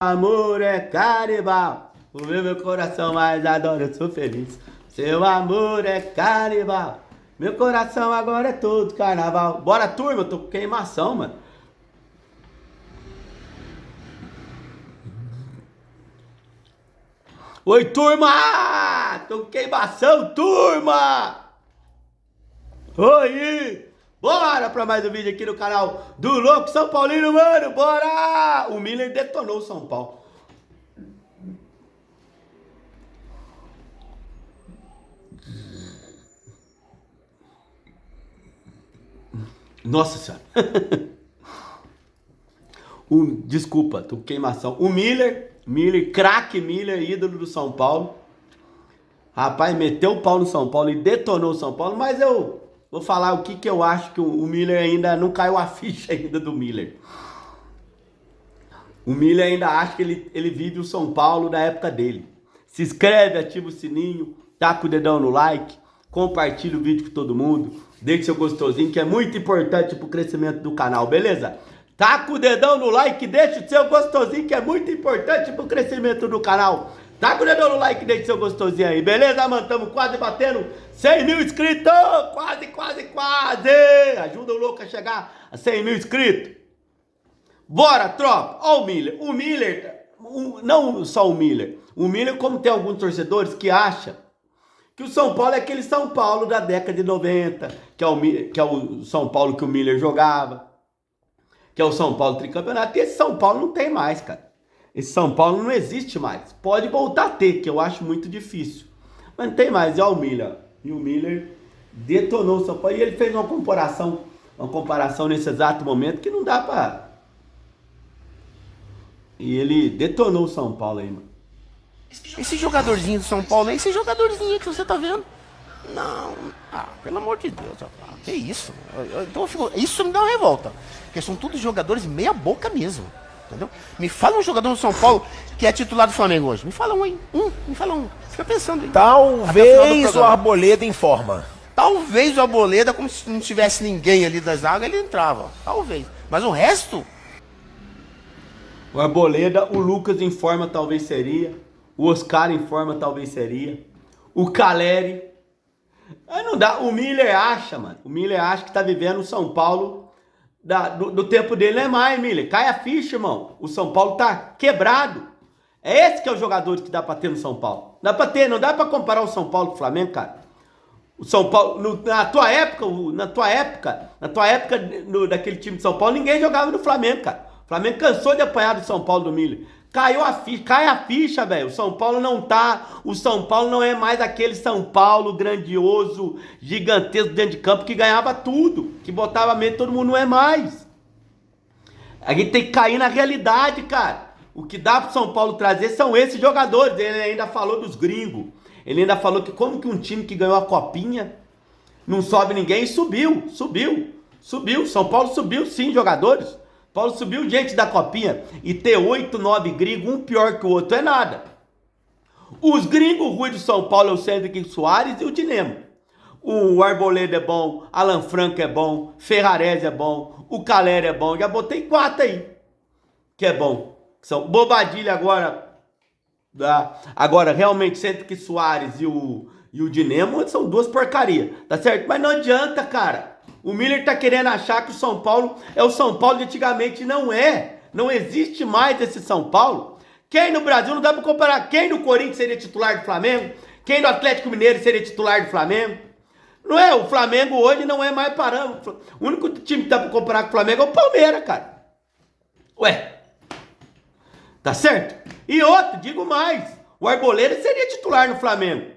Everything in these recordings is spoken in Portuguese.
Amor é canibal, o meu coração mais adora, eu sou feliz. Seu amor é canibal, meu coração agora é todo carnaval. Bora, turma, eu tô com queimação, mano. Oi, turma! Tô com queimação, turma! Oi! Bora pra mais um vídeo aqui no canal do Louco São Paulino, mano! Bora! O Miller detonou o São Paulo. Nossa senhora! Desculpa, tô com queimação. O Miller, craque Miller, ídolo do São Paulo. Rapaz, meteu o pau no São Paulo e detonou o São Paulo, mas eu vou falar o que eu acho que o Miller ainda não caiu a ficha ainda do Miller. O Miller ainda acha que ele vive o São Paulo da época dele. Se inscreve, ativa o sininho, taca o dedão no like, compartilha o vídeo com todo mundo, deixa seu gostosinho que é muito importante pro crescimento do canal, beleza? Taca o dedão no like, deixa o seu gostosinho que é muito importante pro crescimento do canal. Taca o dedão no like, deixa seu gostosinho aí, beleza, mano? Tamo quase batendo 100 mil inscritos, quase! Ajuda o louco a chegar a 100 mil inscritos. Bora, tropa! Ó o Miller, não só o Miller como tem alguns torcedores que acham que o São Paulo é aquele São Paulo da década de 90, que é o São Paulo que o Miller jogava, que é o São Paulo tricampeonato, e esse São Paulo não tem mais, cara. Esse São Paulo não existe mais. Pode voltar a ter, que eu acho muito difícil. Mas não tem mais, e ó o Miller. E o Miller detonou o São Paulo, e ele fez uma comparação nesse exato momento que não dá pra... E ele detonou o São Paulo aí, mano. Esse jogadorzinho do São Paulo, esse jogadorzinho que você tá vendo. Não, pelo amor de Deus, rapaz. Que isso? Então isso me dá uma revolta. Porque são todos jogadores meia boca mesmo. Entendeu? Me fala um jogador do São Paulo que é titular do Flamengo hoje. Me fala um aí. Me fala um. Fica pensando aí. Talvez o Arboleda em forma. Talvez o Arboleda, como se não tivesse ninguém ali da zaga, ele entrava. Talvez. Mas o resto... O Arboleda, o Lucas em forma talvez seria. O Oscar em forma talvez seria. O Caleri. Aí não dá. O Miller acha, mano. O Miller acha que tá vivendo o São Paulo do tempo dele. Não é mais, Miller. Cai a ficha, irmão. O São Paulo tá quebrado. É esse que é o jogador que dá pra ter no São Paulo. Dá pra ter, não dá pra comparar o São Paulo com o Flamengo, cara. O São Paulo, na tua época, daquele time de São Paulo, ninguém jogava no Flamengo, cara. O Flamengo cansou de apanhar do São Paulo do Miller. Cai a ficha, velho. O São Paulo não é mais aquele São Paulo grandioso, gigantesco dentro de campo que ganhava tudo, que botava medo, todo mundo não é mais. A gente tem que cair na realidade, cara. O que dá pro São Paulo trazer são esses jogadores. Ele ainda falou dos gringos. Ele ainda falou que como que um time que ganhou a copinha não sobe ninguém e subiu. São Paulo subiu sim, jogadores. Paulo subiu gente da copinha e ter 8, 9 gringos, um pior que o outro, é nada. Os gringos ruins do São Paulo é o Cedric Soares e o Dinamo. O Arboleda é bom, Alan Franco é bom, Ferrarese é bom, o Caleri é bom, já botei 4 aí, que é bom. São Bobadilha agora, realmente Cedric Soares e o Dinamo são duas porcarias, tá certo? Mas não adianta, cara. O Miller tá querendo achar que o São Paulo é o São Paulo de antigamente. Não é. Não existe mais esse São Paulo. Quem no Brasil não dá pra comparar. Quem no Corinthians seria titular do Flamengo? Quem no Atlético Mineiro seria titular do Flamengo? Não é. O Flamengo hoje não é mais parâmetro. O único time que dá pra comparar com o Flamengo é o Palmeiras, cara. Ué. Tá certo? E outro, digo mais. O Arboleda seria titular no Flamengo.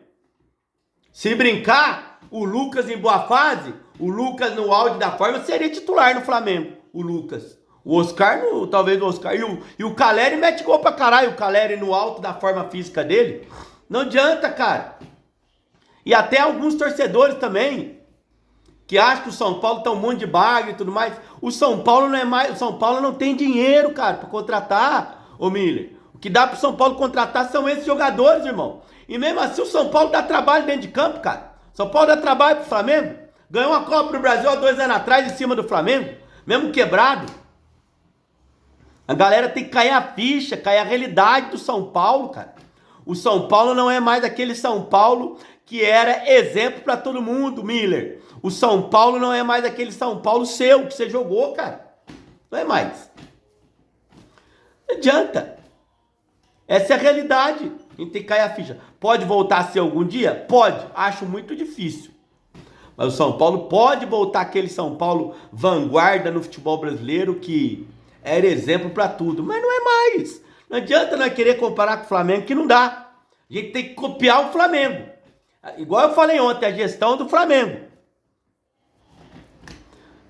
Se brincar, o Lucas em boa fase... O Lucas no auge da forma seria titular no Flamengo. O Lucas. O Oscar, talvez o Oscar. E o Caleri mete gol pra caralho. O Caleri no alto da forma física dele. Não adianta, cara. E até alguns torcedores também. Que acham que o São Paulo tá um monte de bagre e tudo mais. O São Paulo não é mais. O São Paulo não tem dinheiro, cara, pra contratar. Ô Miller. O que dá pro São Paulo contratar são esses jogadores, irmão. E mesmo assim o São Paulo dá trabalho dentro de campo, cara. São Paulo dá trabalho pro Flamengo. Ganhou uma Copa do Brasil há 2 anos atrás em cima do Flamengo, mesmo quebrado. A galera tem que cair a ficha, cair a realidade do São Paulo, cara. O São Paulo não é mais aquele São Paulo que era exemplo pra todo mundo, Miller. O São Paulo não é mais aquele São Paulo seu que você jogou, cara. Não é mais. Não adianta. Essa é a realidade. A gente tem que cair a ficha. Pode voltar a ser algum dia? Pode. Acho muito difícil. Mas o São Paulo pode voltar aquele São Paulo vanguarda no futebol brasileiro que era exemplo pra tudo. Mas não é mais. Não adianta nós querer comparar com o Flamengo, que não dá. A gente tem que copiar o Flamengo. Igual eu falei ontem, a gestão do Flamengo.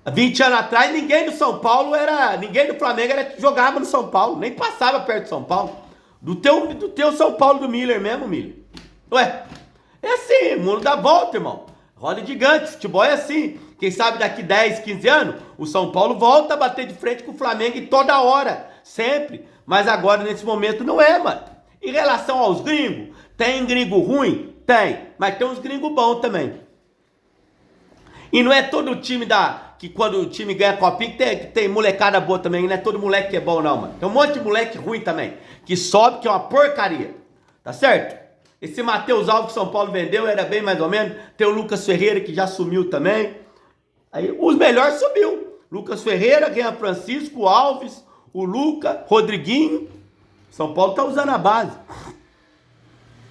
Há 20 anos atrás, ninguém do Flamengo jogava no São Paulo, nem passava perto do São Paulo. Do teu São Paulo do Miller mesmo, Miller. Ué, é assim, o mundo dá volta, irmão. Roda gigante, futebol é assim. Quem sabe daqui 10, 15 anos, o São Paulo volta a bater de frente com o Flamengo em toda hora, sempre. Mas agora, nesse momento, não é, mano. Em relação aos gringos, tem gringo ruim? Tem, mas tem uns gringos bons também. E não é todo time que quando o time ganha copinha que tem molecada boa também, não é todo moleque que é bom não, mano. Tem um monte de moleque ruim também, que sobe, que é uma porcaria, tá certo? Esse Matheus Alves que São Paulo vendeu era bem mais ou menos, tem o Lucas Ferreira que já sumiu também. Aí os melhores subiu, Lucas Ferreira, Guilherme Francisco, Alves, o Luca, Rodriguinho. São Paulo tá usando a base.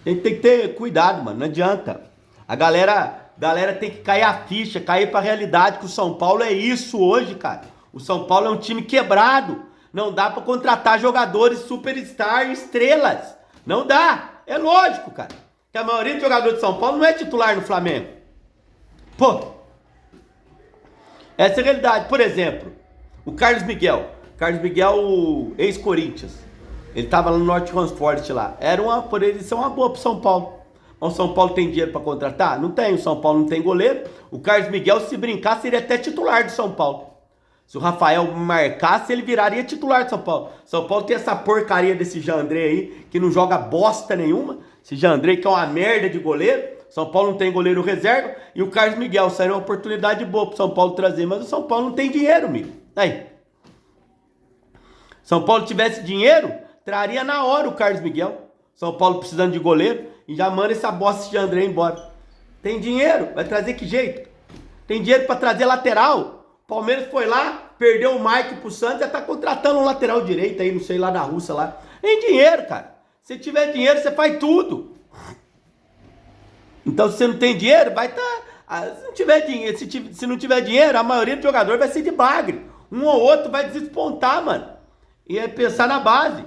A gente tem que ter cuidado, mano, não adianta. A galera tem que cair a ficha, cair pra realidade que o São Paulo é isso hoje, cara. O São Paulo é um time quebrado. Não dá pra contratar jogadores superstar, estrelas. Não dá. É lógico, cara. Que a maioria dos jogadores de São Paulo não é titular no Flamengo. Pô. Essa é a realidade. Por exemplo, o Carlos Miguel. Carlos Miguel, ex-Corinthians. Ele tava lá no Norte Forest lá. Por ele ser uma boa pro São Paulo. O São Paulo tem dinheiro para contratar? Não tem. O São Paulo não tem goleiro. O Carlos Miguel, se brincar, seria até titular do São Paulo. Se o Rafael marcasse, ele viraria titular do São Paulo. São Paulo tem essa porcaria desse Jandrei aí, que não joga bosta nenhuma. Esse Jandrei que é uma merda de goleiro. São Paulo não tem goleiro reserva. E o Carlos Miguel, seria uma oportunidade boa pro São Paulo trazer. Mas o São Paulo não tem dinheiro, amigo. Aí. São Paulo tivesse dinheiro, traria na hora o Carlos Miguel. São Paulo precisando de goleiro. E já manda essa bosta de André embora. Tem dinheiro, vai trazer que jeito? Tem dinheiro pra trazer lateral. Palmeiras foi lá, perdeu o Mike pro Santos, já tá contratando um lateral direito aí, não sei, lá da Rússia lá. Tem dinheiro, cara. Se tiver dinheiro, você faz tudo. Então, se você não tem dinheiro, vai tá... Se não tiver dinheiro, se não tiver dinheiro, a maioria do jogador vai ser de bagre. Um ou outro vai despontar, mano. E é pensar na base.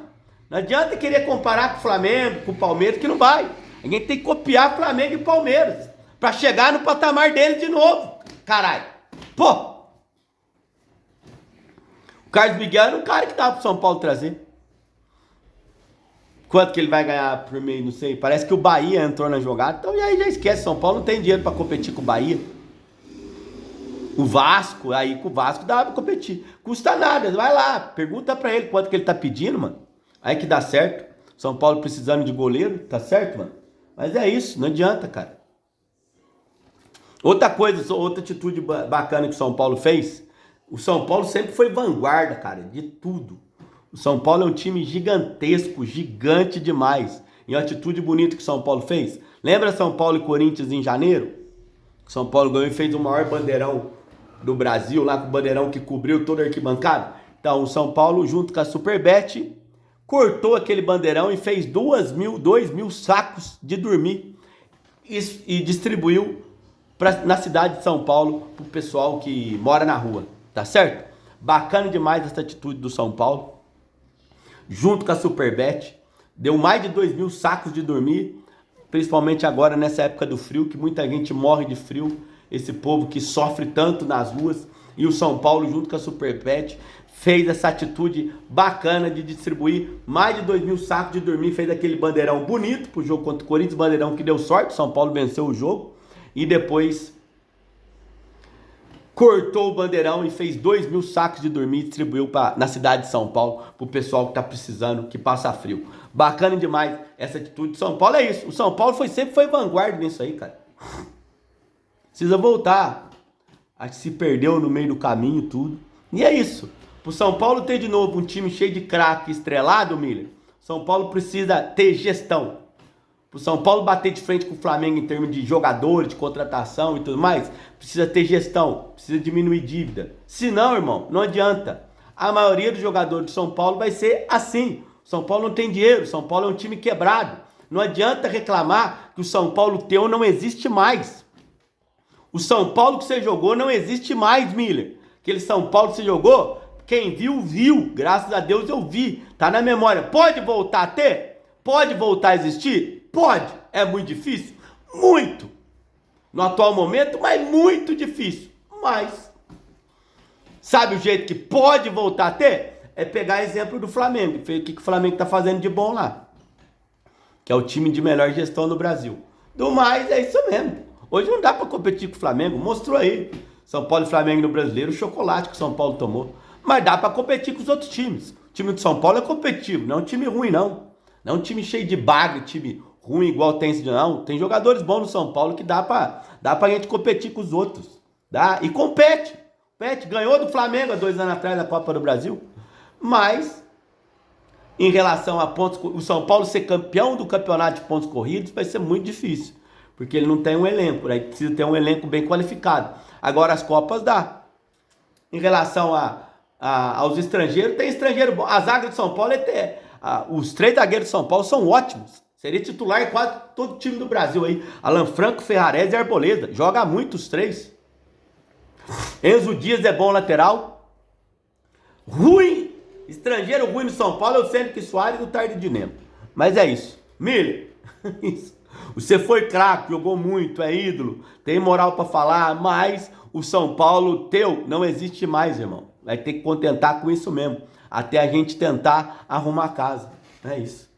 Não adianta querer comparar com o Flamengo, com o Palmeiras, que não vai. A gente tem que copiar Flamengo e Palmeiras pra chegar no patamar dele de novo. Caralho. Pô. O Carlos Miguel era um cara que tava pro São Paulo trazer. Quanto que ele vai ganhar por mês, não sei. Parece que o Bahia entrou na jogada. Então aí já esquece. São Paulo não tem dinheiro pra competir com o Bahia. O Vasco, aí com o Vasco dá pra competir. Custa nada. Vai lá. Pergunta pra ele quanto que ele tá pedindo, mano. Aí que dá certo. São Paulo precisando de goleiro. Tá certo, mano? Mas é isso, não adianta, cara. Outra coisa, outra atitude bacana que o São Paulo fez, o São Paulo sempre foi vanguarda, cara, de tudo. O São Paulo é um time gigantesco, gigante demais. E a atitude bonita que o São Paulo fez. Lembra São Paulo e Corinthians em janeiro? O São Paulo ganhou e fez o maior bandeirão do Brasil, lá com o bandeirão que cobriu toda a arquibancada. Então, o São Paulo, junto com a Superbet, cortou aquele bandeirão e fez 2.000 sacos de dormir e distribuiu na cidade de São Paulo pro pessoal que mora na rua, tá certo? Bacana demais essa atitude do São Paulo, junto com a Superbet, deu mais de 2.000 sacos de dormir, principalmente agora nessa época do frio, que muita gente morre de frio, esse povo que sofre tanto nas ruas, e o São Paulo, junto com a Superbet, fez essa atitude bacana de distribuir mais de 2.000 sacos de dormir, fez aquele bandeirão bonito pro jogo contra o Corinthians, bandeirão que deu sorte, São Paulo venceu o jogo, e depois cortou o bandeirão e fez 2.000 sacos de dormir e distribuiu na cidade de São Paulo pro pessoal que tá precisando, que passa frio. Bacana demais essa atitude do São Paulo, é isso. O São Paulo sempre foi vanguarda nisso aí, cara. Precisa voltar. Acho que se perdeu no meio do caminho tudo. E é isso. Pro São Paulo ter de novo um time cheio de craque estrelado, Miller, São Paulo precisa ter gestão. Pro São Paulo bater de frente com o Flamengo em termos de jogadores, de contratação e tudo mais, precisa ter gestão, precisa diminuir dívida. Se não, irmão, não adianta. A maioria dos jogadores do São Paulo vai ser assim. O São Paulo não tem dinheiro, o São Paulo é um time quebrado. Não adianta reclamar que o São Paulo teu não existe mais. O São Paulo que você jogou não existe mais, Miller. Aquele São Paulo que você jogou, quem viu, viu. Graças a Deus eu vi. Tá na memória. Pode voltar a ter? Pode voltar a existir? Pode. É muito difícil? Muito. No atual momento, mas muito difícil. Mas, sabe o jeito que pode voltar a ter? É pegar exemplo do Flamengo. O que o Flamengo tá fazendo de bom lá. Que é o time de melhor gestão no Brasil. Do mais, é isso mesmo. Hoje não dá pra competir com o Flamengo. Mostrou aí. São Paulo e Flamengo no Brasileiro, o chocolate que o São Paulo tomou. Mas dá pra competir com os outros times. O time de São Paulo é competitivo. Não é um time ruim, não. Não é um time cheio de bagre, time ruim igual tem esse não. Tem jogadores bons no São Paulo que dá pra gente competir com os outros. Dá? E compete. Ganhou do Flamengo há 2 anos atrás da Copa do Brasil. Mas, em relação a pontos, o São Paulo ser campeão do campeonato de pontos corridos vai ser muito difícil. Porque ele não tem um elenco. Aí precisa ter um elenco bem qualificado. Agora as Copas dá. Em relação aos estrangeiros, tem estrangeiro bom. A zaga de São Paulo os 3 zagueiros de São Paulo são ótimos. Seria titular em quase todo time do Brasil aí. Alan Franco, Ferrarese e Arboleda. Joga muito os 3. Enzo Dias é bom lateral. Ruim. Estrangeiro ruim no São Paulo é o Cênico Soares e o Tarde de Nemo. Mas é isso. Miller. Isso. Você foi craque, jogou muito, é ídolo. Tem moral pra falar, mas o São Paulo teu não existe mais, irmão. Vai ter que contentar com isso mesmo. Até a gente tentar arrumar a casa. É isso.